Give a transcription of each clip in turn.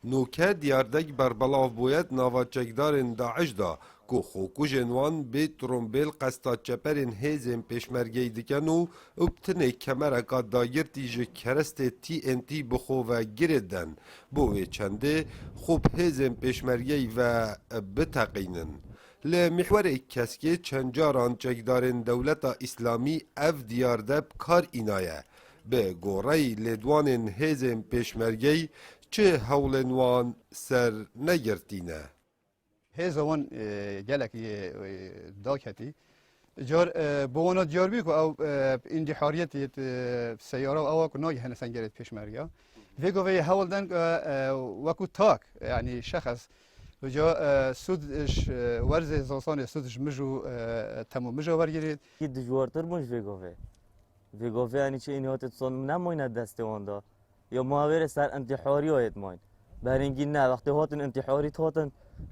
نوکه دیاردک بربلاف بوید نواچکدارن داعش دا که خوکوژن وان به ترومبیل قستا چپرین هیزن پیشمرگی دکن و ابتنه کمرکا دایر تیج کرست تی انتی بخو و گردن بوی چنده خوب هیزن پیشمرگی و بتقینن. لمحور کسکی چنجاران چکدارن دولت اسلامی اف دیارده بکار اینایه به گوری لدوان هیزن پیشمرگی چه هولنوان سر نگرتینه؟ هزوان جلك داكتي جار بوانا جار بيكو او اندحارية سيارة او اكو ناجي هنا سنجرت پیشمرگا فيكو في هولدن وكو تاك يعني شخص وجا سودش ورزه زاسان سودش مجو تمام مجو ورگرید دجوارتر مش ویگو یعنی چه این هات تصون نماینه دست واندا یا ماور سر انتحاری هایت ماین برینگی نه وقتی هاتن انتحاری هاتن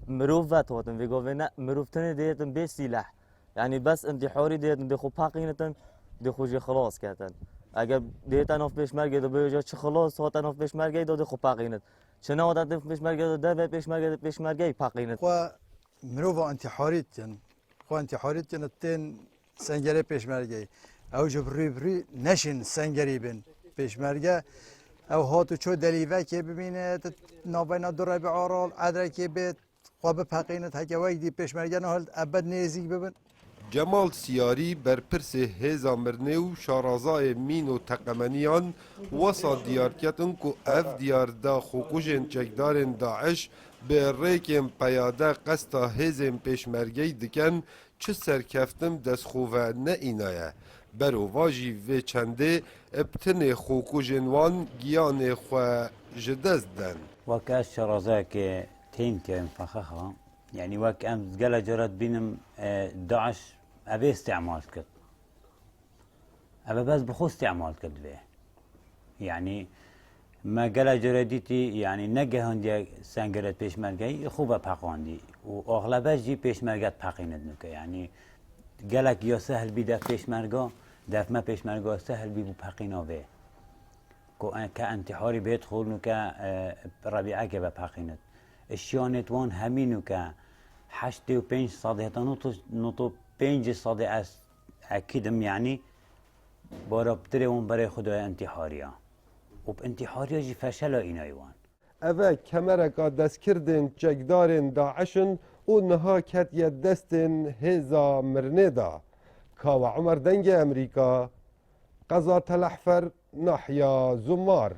مروف هاتن ویگو نه مروف تنه دیتن به سلاح یعنی بس انتحاری دیتن دخو پاقینتن دخو جه خلاص کردن اگر دیتن اف پیشمرگی دو به جا چه خلاص هاتن اف پیشمرگی دو دخو پاقینت چه نه هاتن اف پیشمرگی دو در پیشمرگی پاقینت و مروف انتحاریتن خو انتحاریتن تن سنجره پیشمرگی او جبری نشین سنگری بین پیشمرگه او هاتو چو دلیوه که ببینه نابینا دو ربع آرال عدره که به خواب پقینت هکه وقتی پیشمرگه نهال ابد نیزیگ ببین. جمال سیاری برپرس هیزا مرنه و شارازای مین و تقمنیان وصا دیار کتن که اف دیار دا خوکوشن چکدارن داعش به ریکن پیاده قستا هیزن پیشمرگی دکن چه سرکفتم دست خواه نه اینایه برو واجی و چنده ابتن خوکوژن وان گیان خواه جدست دن وكا الشرازة تين فخخها يعني وك أمس قال جرت بينم داعش أبي استعمال كد أبي بس بخو استعمال كد به يعني ما قال جرديتي يعني نجه هندي سنجرت پیشمرگی خوبه پقاندی و اغلبش جی پیشمرگت پقیند نکه يعني قالك يا سهل بيدا پیشمرگا دف ما پیشمرگا سهل بي بو پقینا به كانتحاري بيدخل نكا ربيعه که بپقیند اشيانت وان همینو که 85 صده تا نوتو 5 صده از اكيدم يعني بارابتره اون برای خدای انتحاریا و انتحاریا جي فشل اینایوان اوه کمرکا دست کردن چکدارن داعشن و نها کتیه دستن هیزا مرنه دا کاو عمر دنگ امریکا قضا تلحفر نحیا زمار